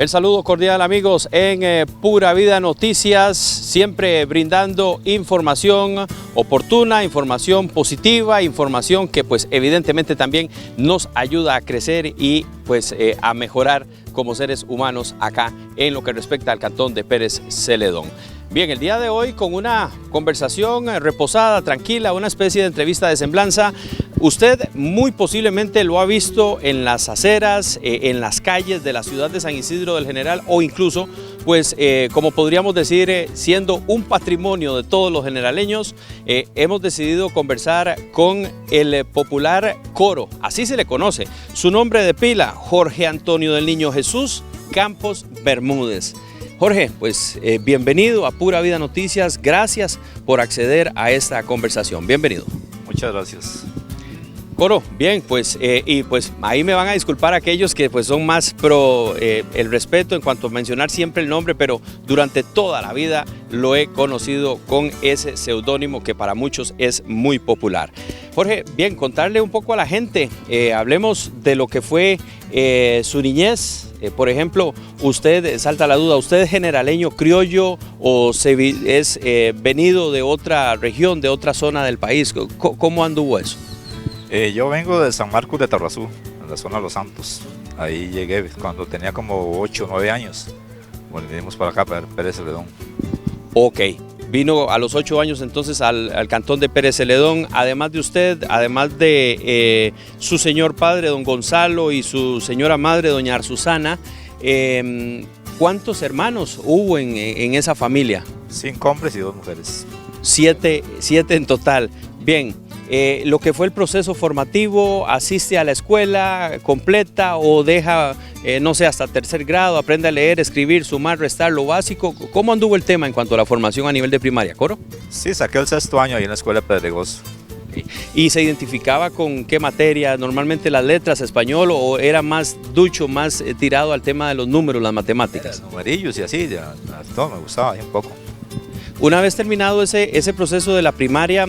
El saludo cordial, amigos, en Pura Vida Noticias, siempre brindando información oportuna, información positiva, información que pues evidentemente también nos ayuda a crecer y pues a mejorar como seres humanos acá en lo que respecta al cantón de Pérez Celedón. Bien, el día de hoy con una conversación reposada, tranquila, una especie de entrevista de semblanza. Usted muy posiblemente lo ha visto en las aceras, en las calles de la ciudad de San Isidro del General o incluso, pues como podríamos decir, siendo un patrimonio de todos los generaleños, hemos decidido conversar con el popular coro, así se le conoce. Su nombre de pila, Jorge Antonio del Niño Jesús Campos Bermúdez. Jorge, pues bienvenido a Pura Vida Noticias, gracias por acceder a esta conversación, bienvenido. Muchas gracias. Coro, bien, pues y pues ahí me van a disculpar aquellos que pues son más pro el respeto en cuanto a mencionar siempre el nombre, pero durante toda la vida lo he conocido con ese seudónimo que para muchos es muy popular. Jorge, bien, contarle un poco a la gente, hablemos de lo que fue su niñez. Por ejemplo, usted, salta la duda, ¿usted es generaleño criollo o es venido de otra región, de otra zona del país? ¿Cómo anduvo eso? Yo vengo de San Marcos de Tarrazú, en la zona de Los Santos. Ahí llegué cuando tenía como 8 o 9 años. Bueno, vinimos para acá, para Pérez Celedón. Ok, vino a los 8 años entonces al cantón de Pérez Celedón. Además de usted, además de su señor padre, don Gonzalo, y su señora madre, doña Arsusana, ¿cuántos hermanos hubo en esa familia? 5 hombres y 2 mujeres. 7 en total. Bien. Lo que fue el proceso formativo, asiste a la escuela completa o deja, no sé, hasta tercer grado, aprende a leer, escribir, sumar, restar, lo básico. ¿Cómo anduvo el tema en cuanto a la formación a nivel de primaria, Coro? Sí, saqué el 6º año ahí en la escuela de Pedregoso. ¿Y se identificaba con qué materia? ¿Normalmente las letras, español, o era más ducho, más tirado al tema de los números, las matemáticas? Numerillos y así, ya, todo me gustaba ahí un poco. Una vez terminado ese proceso de la primaria,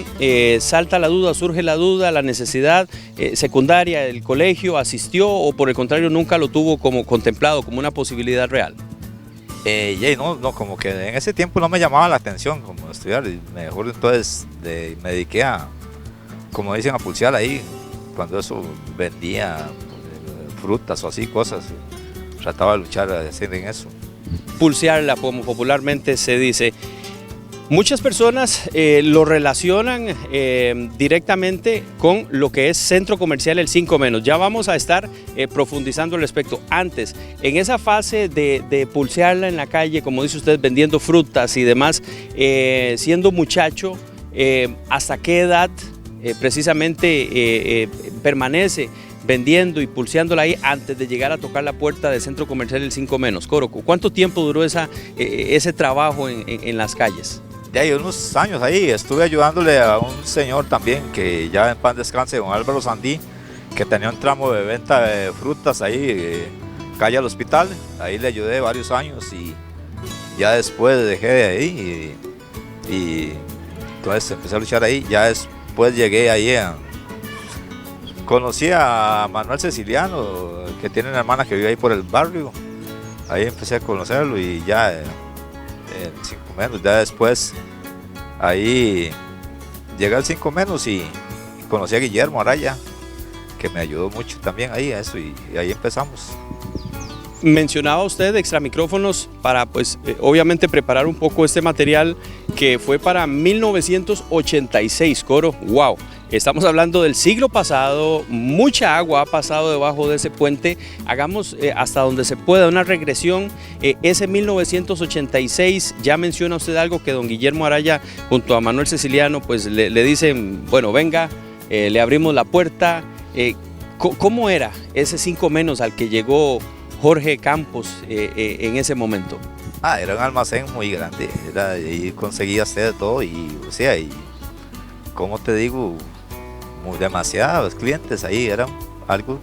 salta la duda, surge la duda, la necesidad secundaria, el colegio, ¿asistió o por el contrario nunca lo tuvo como contemplado, como una posibilidad real? No, como que en ese tiempo no me llamaba la atención como estudiar, y mejor entonces me dediqué a, como dicen, a pulsear ahí, cuando eso vendía frutas o así, cosas, trataba de luchar a hacer en eso. Pulsearla, como popularmente se dice. Muchas personas lo relacionan directamente con lo que es centro comercial El 5 Menos. Ya vamos a estar profundizando al respecto. Antes, en esa fase de pulsearla en la calle, como dice usted, vendiendo frutas y demás, siendo muchacho, ¿hasta qué edad precisamente permanece vendiendo y pulseándola ahí antes de llegar a tocar la puerta del centro comercial El 5 Menos? Coro, ¿cuánto tiempo duró ese trabajo en las calles? De ahí unos años ahí, estuve ayudándole a un señor también que ya en paz descanse, don Álvaro Sandí, que tenía un tramo de venta de frutas ahí, calle al hospital. Ahí le ayudé varios años y ya después dejé de ahí y entonces empecé a luchar ahí. Ya después llegué ahí conocí a Manuel Ceciliano, que tiene una hermana que vive ahí por el barrio. Ahí empecé a conocerlo y ya en 5 Menos, ya después ahí llegué al 5 Menos y conocí a Guillermo Araya, que me ayudó mucho también ahí a eso, y ahí empezamos. Mencionaba usted extra micrófonos para pues obviamente preparar un poco este material que fue para 1986, Coro, wow. Estamos hablando del siglo pasado, mucha agua ha pasado debajo de ese puente. Hagamos hasta donde se pueda una regresión. Ese 1986, ya menciona usted algo que don Guillermo Araya junto a Manuel Ceciliano pues le dicen, bueno, venga, le abrimos la puerta. ¿Cómo era ese 5 Menos al que llegó Jorge Campos en ese momento? Era un almacén muy grande, y conseguía hacer todo y, o sea, y como te digo, demasiados clientes ahí, era algo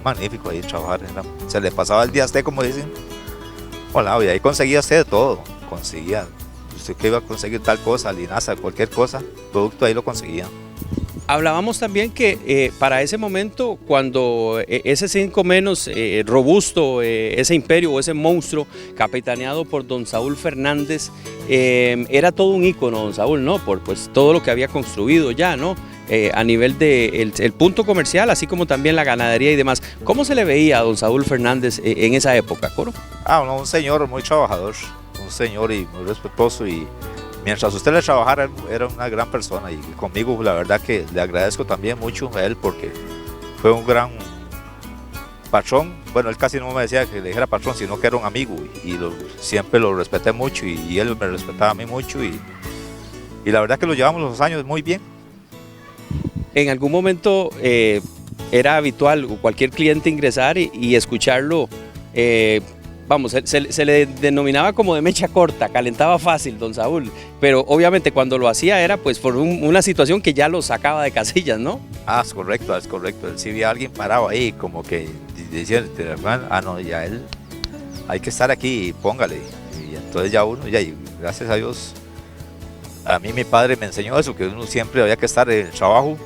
magnífico ahí trabajar, se le pasaba el día a usted, como dicen, hola, y ahí conseguía hacer todo, usted que iba a conseguir tal cosa, linaza, cualquier cosa, producto ahí lo conseguía. Hablábamos también que para ese momento, cuando ese 5 menos robusto, ese imperio o ese monstruo capitaneado por don Saúl Fernández, era todo un ícono, don Saúl, ¿no? Por pues, todo lo que había construido ya, ¿no? A nivel del el punto comercial, así como también la ganadería y demás. ¿Cómo se le veía a don Saúl Fernández en esa época, Coro? No, un señor muy trabajador, un señor y muy respetuoso, y mientras usted le trabajara era una gran persona, y conmigo la verdad que le agradezco también mucho a él porque fue un gran patrón. Bueno, él casi no me decía que le dijera patrón, sino que era un amigo, y siempre lo respeté mucho, y él me respetaba a mí mucho, y la verdad que lo llevamos los años muy bien. En algún momento era habitual cualquier cliente ingresar y escucharlo, vamos, se le denominaba como de mecha corta, calentaba fácil, don Saúl, pero obviamente cuando lo hacía era pues por una situación que ya lo sacaba de casillas, ¿no? Es correcto, es correcto. Él sí veía a alguien parado ahí, como que decía, no, ya él, hay que estar aquí, póngale. Y entonces ya uno, y gracias a Dios, a mí mi padre me enseñó eso, que uno siempre había que estar en el trabajo,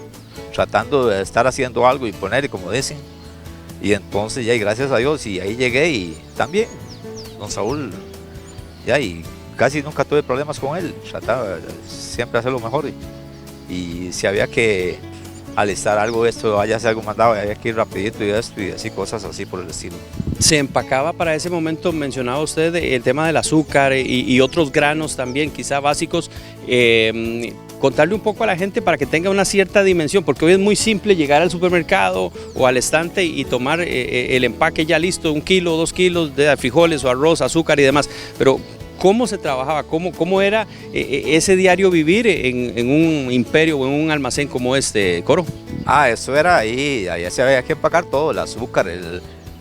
tratando de estar haciendo algo y poner, como dicen. Y entonces ya, y gracias a Dios, y ahí llegué, y también, don Saúl, ya, y casi nunca tuve problemas con él, trataba siempre hacer lo mejor, y si había que alistar algo, esto, vaya a hacer algo mandado, había que ir rapidito y esto, y así, cosas así por el estilo. Se empacaba para ese momento, mencionaba usted, el tema del azúcar y otros granos también, quizá básicos, contarle un poco a la gente para que tenga una cierta dimensión, porque hoy es muy simple llegar al supermercado o al estante y tomar el empaque ya listo, 1 kilo, 2 kilos de frijoles o arroz, azúcar y demás, pero ¿cómo se trabajaba? ¿Cómo era ese diario vivir en un imperio o en un almacén como este, Coro? Eso era ahí se había que empacar todo, el azúcar,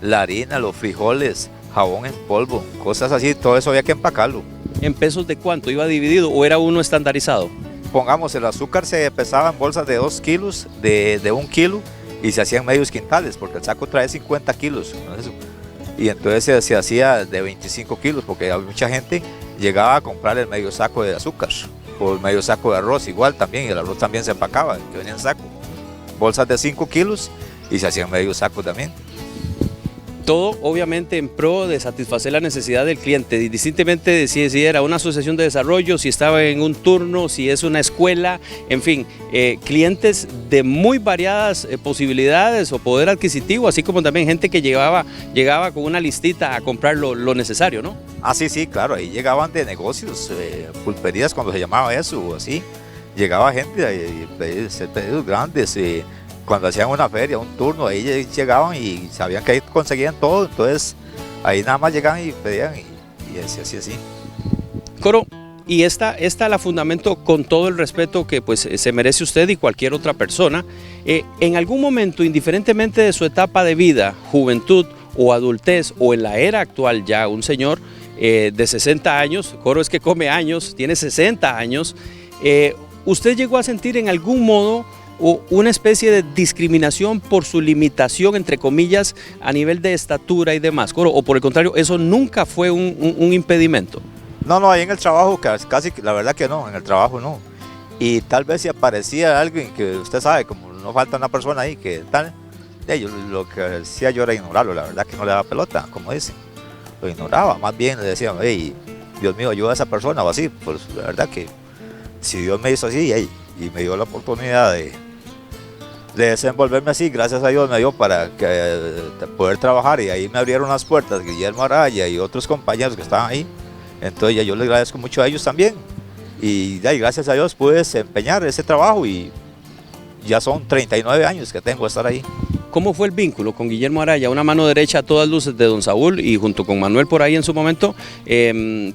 la harina, los frijoles, jabón en polvo, cosas así, todo eso había que empacarlo. ¿En pesos de cuánto? ¿Iba dividido o era uno estandarizado? Pongamos, el azúcar se pesaba en bolsas de 2 kilos, de 1 kilo, y se hacían medios quintales, porque el saco trae 50 kilos. ¿No? Y entonces se hacía de 25 kilos, porque mucha gente llegaba a comprar el medio saco de azúcar, o el medio saco de arroz igual también, y el arroz también se empacaba, que venía en saco. Bolsas de 5 kilos, y se hacían medio saco también. Todo obviamente en pro de satisfacer la necesidad del cliente, distintamente de si era una asociación de desarrollo, si estaba en un turno, si es una escuela, en fin, clientes de muy variadas posibilidades o poder adquisitivo, así como también gente que llegaba con una listita a comprar lo necesario, ¿no? Sí, claro, ahí llegaban de negocios, pulperías cuando se llamaba eso, o así, llegaba gente a pedidos grandes, cuando hacían una feria, un turno, ahí llegaban y sabían que ahí conseguían todo, entonces ahí nada más llegaban y pedían y así. Coro, y esta la fundamento con todo el respeto que pues se merece usted y cualquier otra persona. En algún momento, indiferentemente de su etapa de vida, juventud o adultez, o en la era actual ya un señor de 60 años, Coro es que come años, tiene 60 años, ¿usted llegó a sentir en algún modo o una especie de discriminación por su limitación, entre comillas, a nivel de estatura y demás, Coro? ¿O por el contrario, eso nunca fue un impedimento? No, ahí en el trabajo casi, la verdad que no, en el trabajo no. Y tal vez si aparecía alguien que usted sabe, como no falta una persona ahí que tal, lo que decía yo era ignorarlo, la verdad que no le daba pelota, como dicen. Lo ignoraba, más bien le decía, hey, Dios mío, ayuda a esa persona o así. Pues la verdad que si Dios me hizo así, y me dio la oportunidad de desenvolverme así, gracias a Dios me dio para poder trabajar, y ahí me abrieron las puertas Guillermo Araya y otros compañeros que estaban ahí. Entonces ya yo les agradezco mucho a ellos también, y gracias a Dios pude desempeñar ese trabajo, y ya son 39 años que tengo de estar ahí. ¿Cómo fue el vínculo con Guillermo Araya? Una mano derecha a todas luces de don Saúl, y junto con Manuel por ahí en su momento,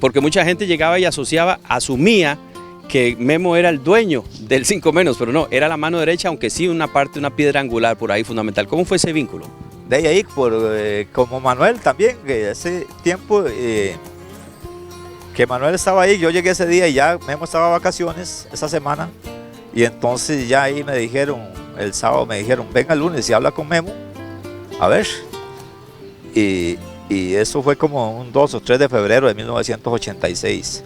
porque mucha gente llegaba y asumía que Memo era el dueño del 5 menos, pero no, era la mano derecha, aunque sí una piedra angular por ahí fundamental. ¿Cómo fue ese vínculo? De ahí, como Manuel también, que ese tiempo que Manuel estaba ahí, yo llegué ese día y ya Memo estaba de vacaciones esa semana, y entonces ya ahí me dijeron, el sábado me dijeron, venga el lunes y habla con Memo, a ver, y eso fue como un 2 o 3 de febrero de 1986.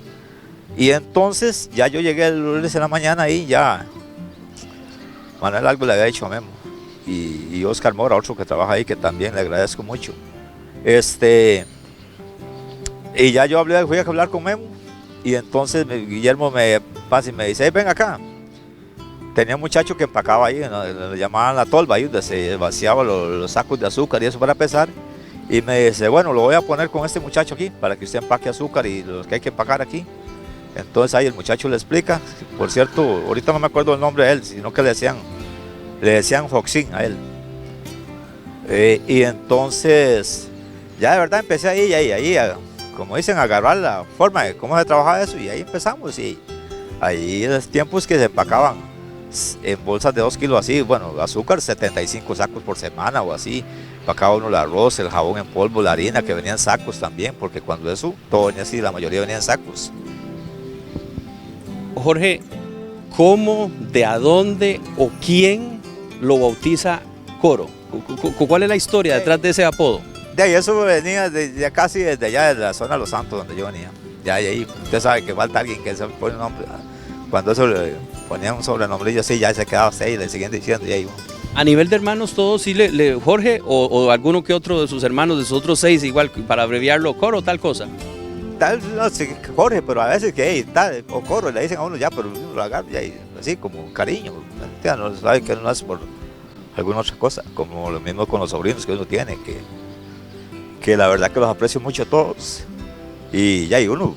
Y entonces ya yo llegué el lunes en la mañana y ya Manuel algo le había dicho a Memo. Y Oscar Mora, otro que trabaja ahí, que también le agradezco mucho. Y ya yo fui a hablar con Memo, y entonces Guillermo me pasa y me dice: hey, ven acá. Tenía un muchacho que empacaba ahí, le llamaban la tolva, ahí donde se vaciaban los sacos de azúcar y eso para pesar. Y me dice: bueno, lo voy a poner con este muchacho aquí, para que usted empaque azúcar y los que hay que empacar aquí. Entonces ahí el muchacho le explica. Por cierto, ahorita no me acuerdo el nombre de él, sino que le decían Foxín a él. Y entonces, ya de verdad empecé ahí, como dicen, a agarrar la forma de cómo se trabajaba eso, y ahí empezamos. Y ahí en los tiempos que se empacaban en bolsas de 2 kilos así, bueno, azúcar, 75 sacos por semana o así. Empacaba uno el arroz, el jabón en polvo, la harina, que venía en sacos también, porque cuando eso, todo venía así, la mayoría venía en sacos. Jorge, ¿cómo, de a dónde o quién lo bautiza Coro? ¿Cuál es la historia detrás de ese apodo? De ahí eso venía de casi desde allá, de la zona de Los Santos, donde yo venía. Ya ahí, usted sabe que falta alguien que se pone un nombre. Cuando eso le ponían un sobrenombre, yo sí, ya se quedaba 6, le seguían diciendo, y ahí. A nivel de hermanos, todos sí Jorge o alguno que otro de sus hermanos, de sus otros 6, igual, para abreviarlo, Coro, tal cosa. Tal, no sé, Jorge, pero a veces que tal, o Coro, le dicen a uno ya, pero uno lo agarra ya, así como cariño. Ya no sabe que no es por alguna otra cosa, como lo mismo con los sobrinos que uno tiene, que la verdad que los aprecio mucho a todos. Y ya, y uno,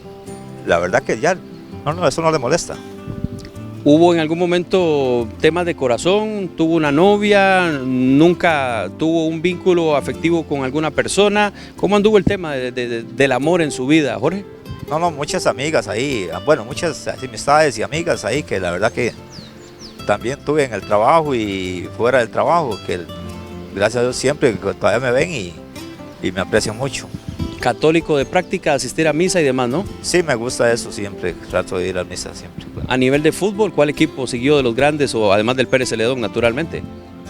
la verdad que ya, no, eso no le molesta. ¿Hubo en algún momento temas de corazón? ¿Tuvo una novia? ¿Nunca tuvo un vínculo afectivo con alguna persona? ¿Cómo anduvo el tema del amor en su vida, Jorge? No, muchas amigas ahí, bueno, muchas amistades y amigas ahí que la verdad que también tuve en el trabajo y fuera del trabajo, que gracias a Dios siempre todavía me ven y me aprecian mucho. Católico de práctica, asistir a misa y demás, ¿no? Sí, me gusta eso siempre, trato de ir a misa siempre. A nivel de fútbol, ¿cuál equipo siguió de los grandes o además del Pérez Celedón, naturalmente?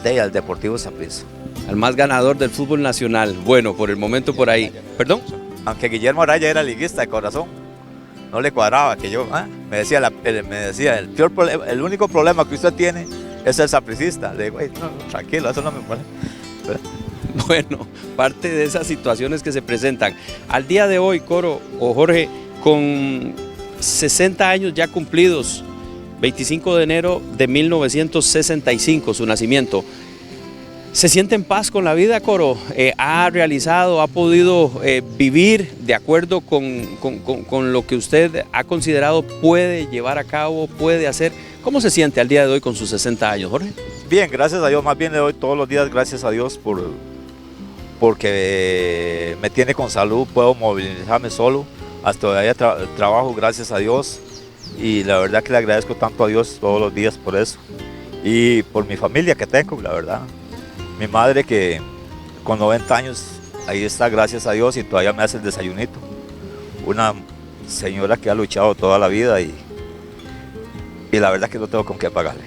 Al Deportivo Saprissa. Al más ganador del fútbol nacional. Bueno, por el momento por ahí. ¿Perdón? Aunque Guillermo Araya era liguista de corazón, no le cuadraba que yo, me decía, el único problema que usted tiene es el sapricista. Le digo: no, tranquilo, eso no me molesta. Bueno, parte de esas situaciones que se presentan. Al día de hoy, Coro o Jorge, con 60 años ya cumplidos, 25 de enero de 1965, su nacimiento, ¿se siente en paz con la vida, Coro? ¿Ha podido vivir de acuerdo con lo que usted ha considerado puede llevar a cabo, puede hacer? ¿Cómo se siente al día de hoy con sus 60 años, Jorge? Bien, gracias a Dios, más bien le doy todos los días gracias a Dios porque me tiene con salud, puedo movilizarme solo, hasta todavía trabajo gracias a Dios, y la verdad que le agradezco tanto a Dios todos los días por eso, y por mi familia que tengo, la verdad. Mi madre, que con 90 años ahí está, gracias a Dios, y todavía me hace el desayunito. Una señora que ha luchado toda la vida y la verdad que no tengo con qué pagarle.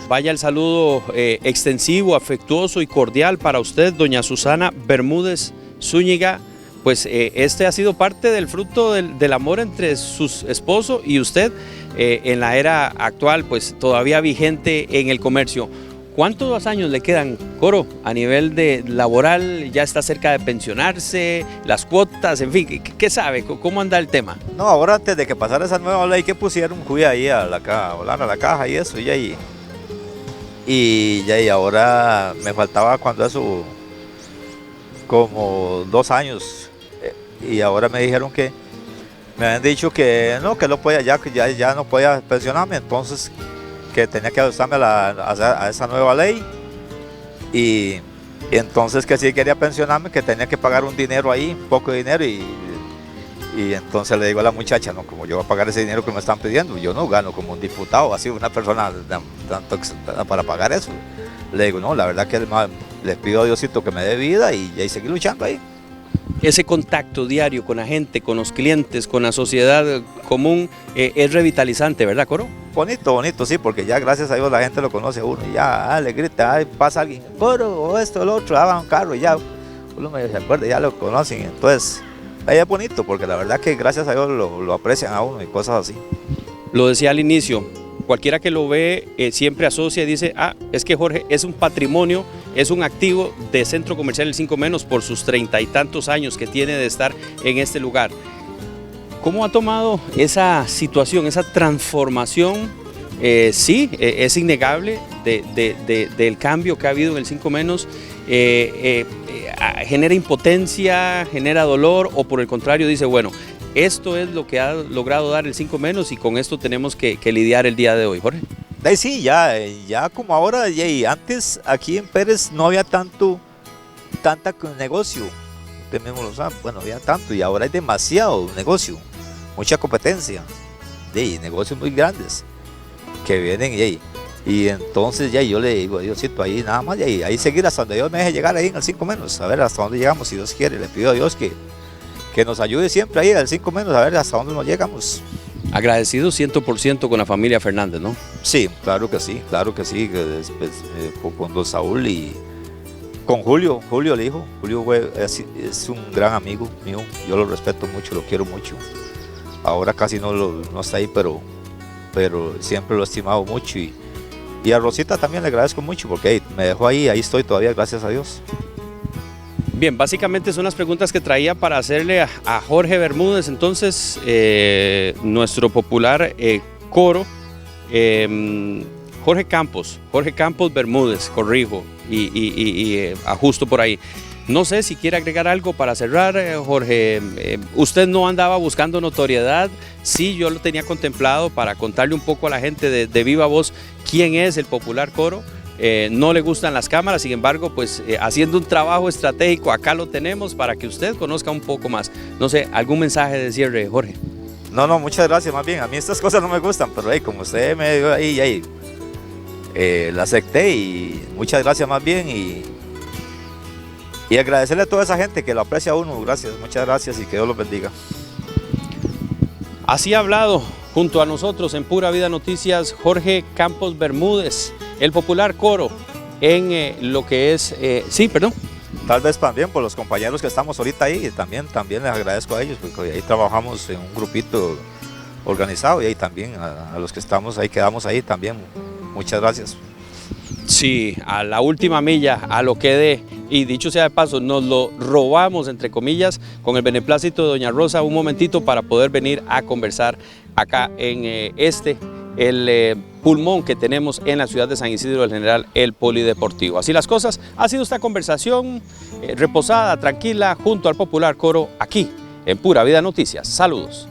Vaya el saludo extensivo, afectuoso y cordial para usted, doña Susana Bermúdez Zúñiga. Pues este ha sido parte del fruto del amor entre su esposo y usted en la era actual, pues todavía vigente en el comercio. ¿Cuántos años le quedan, Coro, a nivel de laboral? ¿Ya está cerca de pensionarse? ¿Las cuotas? En fin, ¿qué sabe? ¿Cómo anda el tema? No, ahora antes de que pasara esa nueva ley que pusieron, fui ahí a la caja y eso, y ahora me faltaba cuando eso, como 2 años, y ahora me dijeron que, me habían dicho que no podía, ya no podía pensionarme, entonces que tenía que ajustarme a esa nueva ley, y entonces que si quería pensionarme, que tenía que pagar un dinero ahí, un poco de dinero, y entonces le digo a la muchacha: no, como yo voy a pagar ese dinero que me están pidiendo, yo no gano como un diputado, así una persona tanto para pagar eso. Le digo: no, la verdad que le pido a Diosito que me dé vida y seguir luchando ahí. Ese contacto diario con la gente, con los clientes, con la sociedad común, es revitalizante, ¿verdad, Coro? Bonito, sí, porque ya gracias a Dios la gente lo conoce a uno, y ya le grita, pasa alguien, Coro, o esto, o lo otro, va un carro, y ya uno se acuerda, ya lo conocen, entonces ahí es bonito, porque la verdad que gracias a Dios lo aprecian a uno y cosas así. Lo decía al inicio, cualquiera que lo ve siempre asocia y dice, es que Jorge es un patrimonio, es un activo de Centro Comercial El 5 Menos por sus 30 y tantos años que tiene de estar en este lugar. ¿Cómo ha tomado esa situación, esa transformación? Sí, es innegable del cambio que ha habido en el 5 Menos. ¿Genera impotencia, genera dolor o por el contrario dice, bueno, esto es lo que ha logrado dar el 5 Menos y con esto tenemos que lidiar el día de hoy, Jorge? Sí, ya como ahora, antes aquí en Pérez no había tanta negocio, usted mismo lo sabe, bueno, había tanto y ahora hay demasiado negocio, mucha competencia, negocios muy grandes que vienen y entonces yo le digo a Diosito ahí nada más, ahí seguir hasta donde Dios me deje llegar ahí en el 5 Menos, a ver hasta dónde llegamos si Dios quiere, le pido a Dios que nos ayude siempre ahí al 5 Menos, a ver hasta dónde nos llegamos. Agradecido 100% con la familia Fernández, ¿no? Sí, claro que sí, con don Saúl y con Julio el hijo. Julio es un gran amigo mío, yo lo respeto mucho, lo quiero mucho. Ahora casi no está ahí, pero siempre lo he estimado mucho y a Rosita también le agradezco mucho porque me dejó ahí estoy todavía, gracias a Dios. Bien, básicamente son las preguntas que traía para hacerle a Jorge Bermúdez, entonces nuestro popular coro, Jorge Campos Bermúdez, corrijo y ajusto por ahí. No sé si quiere agregar algo para cerrar, Jorge. Usted no andaba buscando notoriedad, sí, yo lo tenía contemplado para contarle un poco a la gente de viva voz quién es el popular coro. No le gustan las cámaras, sin embargo, pues haciendo un trabajo estratégico, acá lo tenemos para que usted conozca un poco más. No sé, ¿algún mensaje de cierre, Jorge? No, muchas gracias, más bien, a mí estas cosas no me gustan, pero como usted me dio ahí, la acepté y muchas gracias más bien y agradecerle a toda esa gente que lo aprecia a uno, gracias, muchas gracias y que Dios los bendiga. Así ha hablado junto a nosotros en Pura Vida Noticias Jorge Campos Bermúdez, el popular coro en lo que es... sí, perdón. Tal vez también por los compañeros que estamos ahorita ahí, también les agradezco a ellos, porque ahí trabajamos en un grupito organizado y ahí también a los que estamos ahí, quedamos ahí también, muchas gracias. Sí, a la última milla, a lo que dé, y dicho sea de paso, nos lo robamos, entre comillas, con el beneplácito de doña Rosa, un momentito para poder venir a conversar acá en el pulmón que tenemos en la ciudad de San Isidro del General, el Polideportivo. Así las cosas, ha sido esta conversación reposada, tranquila, junto al popular coro, aquí en Pura Vida Noticias. Saludos.